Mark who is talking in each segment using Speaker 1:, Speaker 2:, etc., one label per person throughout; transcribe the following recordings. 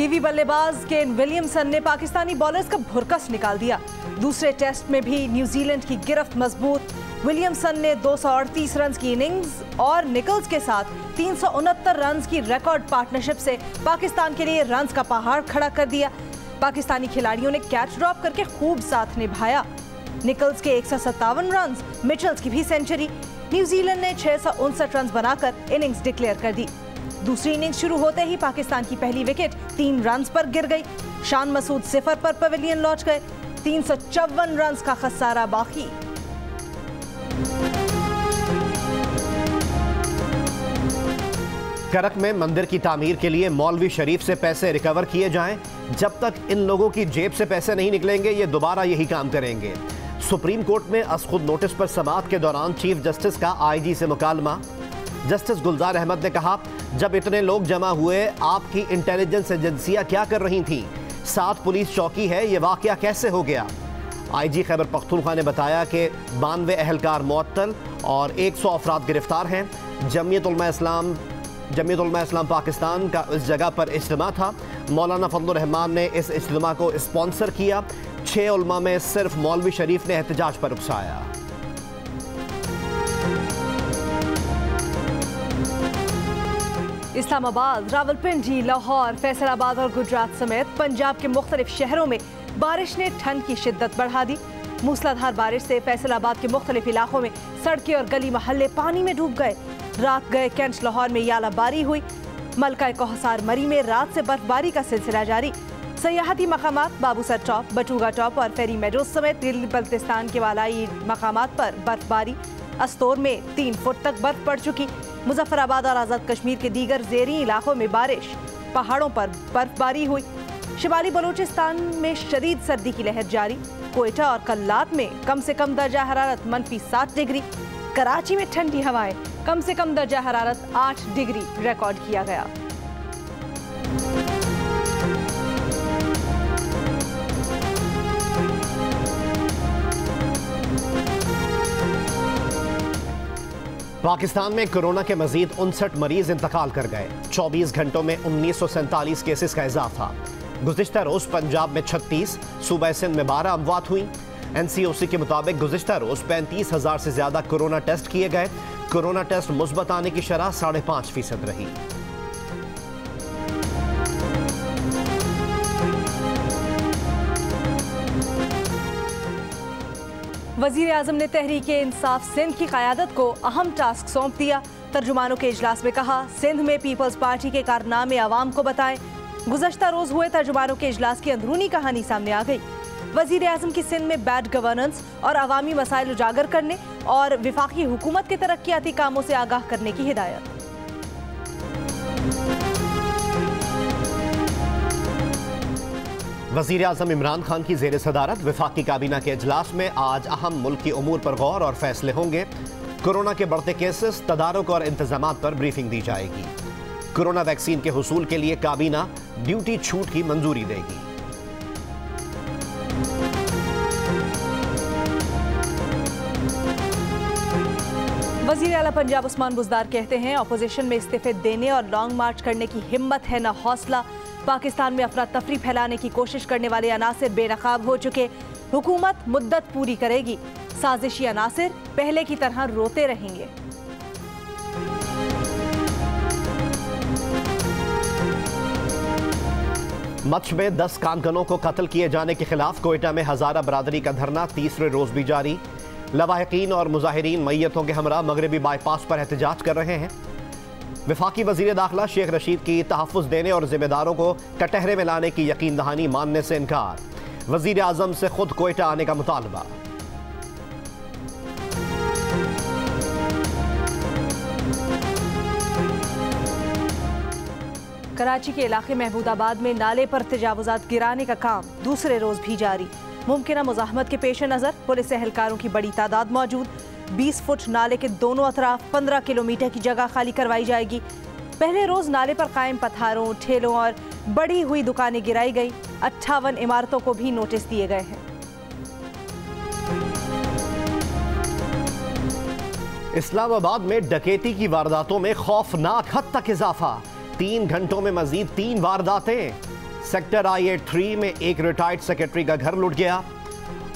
Speaker 1: Kiwi बल्लेबाज Kane Williamson ने Pakistani bowlers का भुरकस निकाल दिया। दूसरे टेस्ट में भी न्यूजीलैंड की गिरफ्त मजबूत। विलियमसन ने 238 रन की इनिंग्स और निकल्स के साथ 369 रन की रिकॉर्ड पार्टनरशिप से पाकिस्तान के लिए रन्स का पहाड़ खड़ा कर दिया। पाकिस्तानी खिलाड़ियों ने कैच ड्रॉप करके खूब साथ निभाया। निकल्स के 157 रन, मिचेल्स की भी सेंचुरी। न्यूजीलैंड ने 659 रन बनाकर इनिंग्स डिक्लेयर कर दी। दूसरी इनिंग्स शुरू होते ही पाकिस्तान की पहली विकेट 3 रन पर गिर गई। शान मसूद 0 पर पवेलियन लौट गए। 354 रन का खसारा बाकी।
Speaker 2: करक में मंदिर की तामीर के लिए मौलवी शरीफ से पैसे रिकवर किए जाएं। जब तक इन लोगों की जेब से पैसे नहीं निकलेंगे ये दोबारा यही काम करेंगे। सुप्रीम कोर्ट में अस-खुद नोटिस पर समाअत के दौरान चीफ जस्टिस का आईजी से मुकालमा। जस्टिस गुलजार अहमद ने कहा, जब इतने लोग जमा हुए आपकी इंटेलिजेंस एजेंसियां क्या कर रही थीं? 7 पुलिस चौकी है, ये वाकया कैसे हो गया? आईजी खैबर पख्तूनख्वा ने बताया कि 92 अहलकार मुअत्तल और 100 अफराद गिरफ्तार हैं। जमीयत उलमा इस्लाम पाकिस्तान का इस जगह पर इज्तिमा था। मौलाना फजलुर रहमान ने इस इज्तिमा को स्पॉन्सर किया। 6 उलमा में सिर्फ मौलवी शरीफ ने एहतजाज पर उकसाया।
Speaker 1: इस्लामाबाद, रावलपिंडी, लाहौर, फैसलाबाद और गुजरात समेत पंजाब के मुख्तलिफ शहरों में बारिश ने ठंड की शिद्दत बढ़ा दी। मूसलाधार बारिश से फैसलाबाद के मुख्तलिफ इलाकों में सड़कें और गली मोहल्ले पानी में डूब गए। रात गए कैंट लाहौर में यालाबारी हुई। मलका कोहसार मरी में रात से बर्फबारी का सिलसिला जारी। सयाहती मकामात बाबूसर टॉप, बटूगा टॉप और फेरी मेडोज समेत दिल्ली बल्तिस्तान के वालाई मकामात पर बर्फबारी। अस्तोर में 3 फुट तक बर्फ पड़ चुकी। मुजफ्फराबाद और आज़ाद कश्मीर के दीगर ज़ेरी इलाकों में बारिश। पहाड़ों पर बर्फबारी हुई। शिमाली बलूचिस्तान में शदीद सर्दी की लहर जारी। कोयटा और कल्लात में कम से कम दर्जा हरारत -7 डिग्री। कराची में ठंडी हवाएं, कम से कम दर्जा हरारत 8 डिग्री रिकॉर्ड किया गया।
Speaker 2: पाकिस्तान में कोरोना के मजीद 59 मरीज इंतकाल कर गए। 24 घंटों में 1947 केसेस का इजाफा। गुज़िश्ता रोज पंजाब में 36, सूबा सिंध में 12 अमवात हुई। NCOC के मुताबिक गुज़िश्ता रोज 35,000 से ज्यादा कोरोना टेस्ट किए गए। कोरोना टेस्ट मुस्बत आने की शरह 5.5% रही।
Speaker 1: वज़ीर आज़म ने तहरीक-ए-इंसाफ सिंध की क़यादत को अहम टास्क सौंप दिया। तर्जुमानों के इजलास में कहा, सिंध में पीपल्स पार्टी के कारनामे आवाम को बताएं। गुज़श्ता रोज़ हुए तर्जुमानों के इजलास की अंदरूनी कहानी सामने आ गई। वज़ीर आज़म की सिंध में बैड गवर्नेंस और अवामी मसाइल उजागर करने और विफाकी हुकूमत के तरक्याती कामों से आगाह करने की हिदायत।
Speaker 2: वज़ीर आज़म इमरान खान की ज़ेर सदारत वफाकी काबीना के इजलास में आज अहम मुल्की उमूर पर गौर और फैसले होंगे। कोरोना के बढ़ते केसेस, तदारुक और इंतजामात पर ब्रीफिंग दी जाएगी। कोरोना वैक्सीन के हुसूल के लिए काबीना ड्यूटी छूट की मंजूरी देगी।
Speaker 1: वज़ीर आला पंजाब उस्मान बुज़दार कहते हैं, अपोजिशन में इस्तीफे देने और लॉन्ग मार्च करने की हिम्मत है न हौसला। पाकिस्तान में अफरा तफरी फैलाने की कोशिश करने वाले अनासिर बेनकाब हो चुके। हुकूमत मुद्दत पूरी करेगी। साजिशी अनासिर पहले की तरह रोते रहेंगे।
Speaker 2: मच्छ में 10 कानकनों को कत्ल किए जाने के खिलाफ कोयटा में हजारा बरादरी का धरना तीसरे रोज भी जारी। लवाहिकीन और मुजाहिरीन मैयतों के हमरा मगरबी बाईपास पर एहतजाज कर रहे हैं। वफाकी वजीर दाखिला शेख रशीद की तहफ़्फ़ुज़ देने और जिम्मेदारों को कटहरे में लाने की यकीन दहानी मानने से इनकार। वजीर आज़म से खुद कोयटा आने का मुतालबा।
Speaker 1: कराची के इलाके महमूदाबाद में नाले पर तजावुज़ात गिराने का काम दूसरे रोज भी जारी। मुमकिन मुज़ाहमत के पेश नज़र पुलिस एहलकारों की बड़ी तादाद मौजूद। 20 फुट नाले के दोनों अतराफ 15 किलोमीटर की जगह खाली करवाई जाएगी। पहले रोज नाले पर कायम पत्थरों, ठेलों और बढ़ी हुई दुकानें गिराई गई। 58 इमारतों को भी नोटिस दिए गए हैं।
Speaker 2: इस्लामाबाद में डकैती की वारदातों में खौफनाक हद तक इजाफा। 3 घंटों में मजीद 3 वारदातें। सेक्टर I-83 में एक रिटायर्ड सेक्रेटरी का घर लूट गया।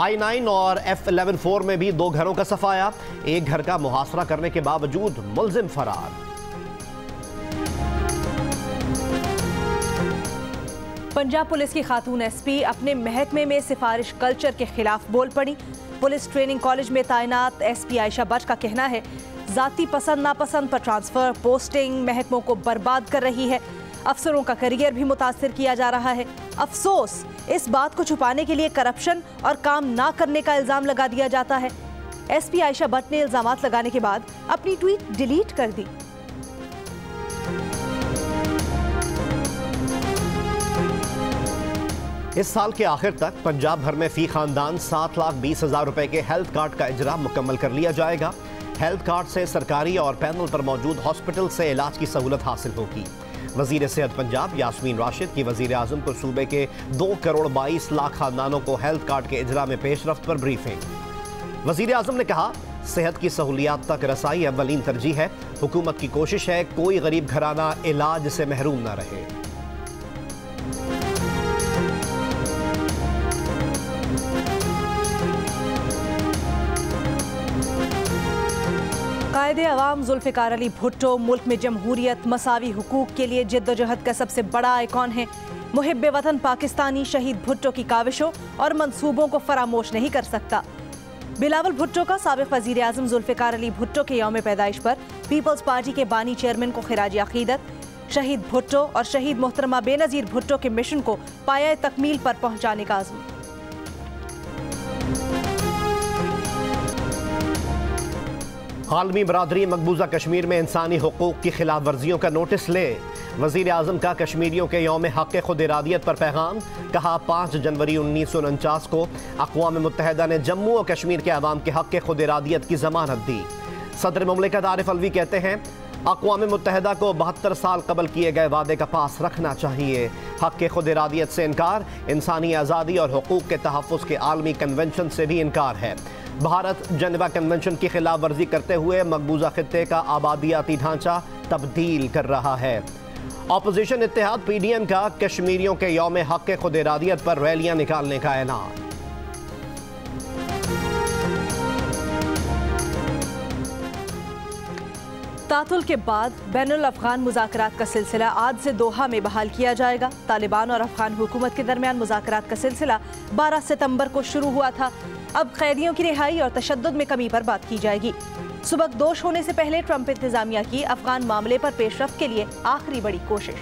Speaker 2: I-9 और F-11-4 में भी 2 घरों का सफाया। एक घर का मुहासरा करने के बावजूद मुलजिम फरार।
Speaker 1: पंजाब पुलिस की खातून एसपी अपने महकमे में सिफारिश कल्चर के खिलाफ बोल पड़ी। पुलिस ट्रेनिंग कॉलेज में तैनात एसपी आयशा बट का कहना है, जाती पसंद नापसंद पर ट्रांसफर पोस्टिंग महकमों को बर्बाद कर रही है। अफसरों का करियर भी मुतासिर किया जा रहा है। अफसोस, इस बात को छुपाने के लिए करप्शन और काम ना करने का इल्जाम लगा दिया जाता है। एसपी आयशा बट ने इल्जामात लगाने के बाद अपनी ट्वीट डिलीट कर दी।
Speaker 2: इस साल के आखिर तक पंजाब भर में फी खानदान 7,20,000 रुपए के हेल्थ कार्ड का इजरा मुकम्मल कर लिया जाएगा। हेल्थ कार्ड से सरकारी और पैनल पर मौजूद हॉस्पिटल से इलाज की सहूलत हासिल होगी। वजीर सेहत पंजाब यास्मीन राशिद की वजीर आजम को सूबे के 2,22,00,000 खानदानों को हेल्थ कार्ड के इजरा में पेशरफ्त पर ब्रीफिंग। वजीर आजम ने कहा, सेहत की सहूलियात तक रसाई अव्वलीन तरजीह है। हुकूमत की कोशिश है कोई गरीब घराना इलाज से महरूम ना रहे।
Speaker 1: कायदे अवाम जुल्फ़िकार अली भुट्टो मुल्क में जमहूरियत मसावी हुकूक के लिए जिद्दोजहद का सबसे बड़ा आइकॉन है। मुहिब्बे वतन पाकिस्तानी शहीद भुट्टो की काविशों और मंसूबों को फरामोश नहीं कर सकता। बिलावल भुट्टो का साबिक़ वज़ीर आज़म जुल्फ़िकार अली भुट्टो के यौम पैदाइश पर पीपल्स पार्टी के बानी चेयरमैन को खिराज अक़ीदत। शहीद भुट्टो और शहीद मोहतरमा बेनज़ीर भुट्टो के मिशन को पाया तकमील पर पहुँचाने का आज़म।
Speaker 2: आलमी बरादरी मकबूजा कश्मीर में इंसानी हुकूक की खिलाफ वर्जियों का नोटिस ले। वज़ीर आज़म का कश्मीरियों के यौम हक़ खुद इरादियत पर पैगाम। कहा, 5 जनवरी 1949 को अक़वाम मुत्तहिदा ने जम्मू और कश्मीर के अवाम के हक़ खुद इरादियत की ज़मानत दी। सदर मुमलिकत आरिफ अलवी कहते हैं, अक़वाम मुत्तहिदा को 72 साल कबल किए गए वादे का पास रखना चाहिए। हक़ खुद इरादियत से इनकार इंसानी आज़ादी और हुकूक के तहफ़्फ़ुज़ के आलमी कन्वेंशन से भी इनकार है। भारत जेनेवा कन्वेंशन की खिलाफ वर्जी करते हुए मकबूजा खित्ते का आबादियाती ढांचा तब्दील कर रहा है। अपोजिशन इत्तेहाद PDM का कश्मीरियों के यौम हक़ खुद इरादियत पर रैलियां निकालने का ऐलान।
Speaker 1: तातुल के बाद बैनुल अफ़गान मुज़ाकरात का सिलसिला आज से दोहा में बहाल किया जाएगा। तालिबान और अफ़गान हुकूमत के दरमियान मुज़ाकरात का सिलसिला 12 सितंबर को शुरू हुआ था। अब कैदियों की रिहाई और तशद्दुद में कमी पर बात की जाएगी। सुबकदोश होने से पहले ट्रंप इंतजामिया की अफ़गान मामले पर पेशरफ्त के लिए आखिरी बड़ी कोशिश।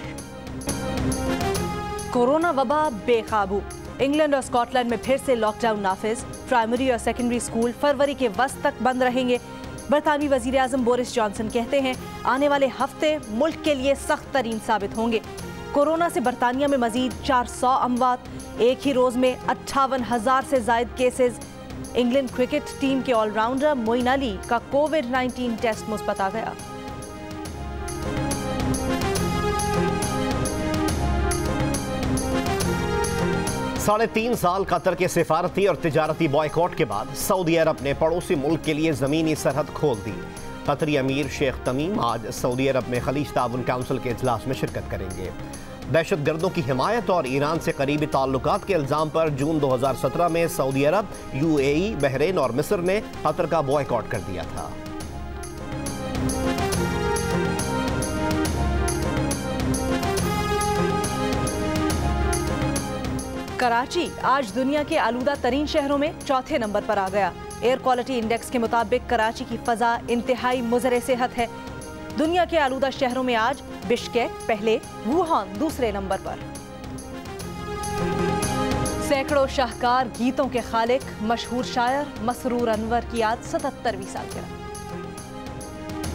Speaker 1: कोरोना वबा बेकाबू। इंग्लैंड और स्कॉटलैंड में फिर से लॉकडाउन नाफिज। प्राइमरी और सेकेंडरी स्कूल फरवरी के वस्त तक बंद रहेंगे। बरतानवी वजीर आज़म बोरिस जॉनसन कहते हैं, आने वाले हफ्ते मुल्क के लिए सख्त तरीन साबित होंगे। कोरोना से बरतानिया में मजीद 400 अमवात। एक ही रोज में 58,000 से जायद केसेस। इंग्लैंड क्रिकेट टीम के ऑलराउंडर मोइन अली का कोविड-19 टेस्ट मुस्बत आ गया।
Speaker 2: साढ़े 3 साल कतर के सिफारती और तिजारती बॉयकॉट के बाद सऊदी अरब ने पड़ोसी मुल्क के लिए ज़मीनी सरहद खोल दी। कतरी अमीर शेख तमीम आज सऊदी अरब में खलीज ताउन काउंसिल के इजलास में शिरकत करेंगे। दहशत गर्दों की हिमायत और ईरान से करीबी ताल्लुकात के इल्ज़ाम पर जून 2017 में सऊदी अरब, UAE, बहरीन और मिस्र ने कतर का बॉयकॉट कर दिया था।
Speaker 1: कराची आज दुनिया के आलूदा तरीन शहरों में चौथे नंबर पर आ गया। एयर क्वालिटी इंडेक्स के मुताबिक कराची की फजा इंतहाई मुज़र सेहत है। दुनिया के आलूदा शहरों में आज बिश्केक पहले, वुहान दूसरे नंबर पर। सैकड़ों शाहकार गीतों के खालिक मशहूर शायर मसरूर अनवर की आज 77वीं सालगिरह।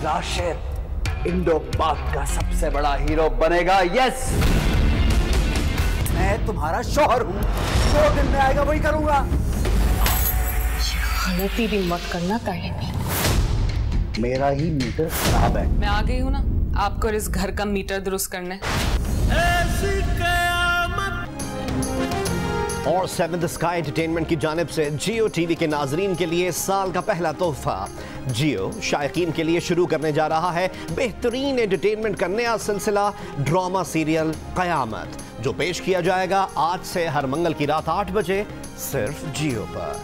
Speaker 3: राशिद इंडो पाक का सबसे बड़ा हीरो बनेगा। यस, मैं तुम्हारा शौहर हूँ, जो दिन में आएगा वही करूंगा।
Speaker 4: गलती भी मत करना ताहिनी।
Speaker 3: मेरा ही मीटर खराब है।
Speaker 4: मैं आ गई हूँ ना, आपको इस घर का मीटर दुरुस्त करने।
Speaker 2: और सेवंथ स्काई एंटरटेनमेंट की जानिब से जियो टीवी के नाजरीन के लिए साल का पहला तोहफा। जियो शायकीन के लिए शुरू करने जा रहा है बेहतरीन एंटरटेनमेंट का नया सिलसिला ड्रामा सीरियल क़यामत। जो पेश किया जाएगा आज से हर मंगल की रात 8 बजे सिर्फ जियो पर।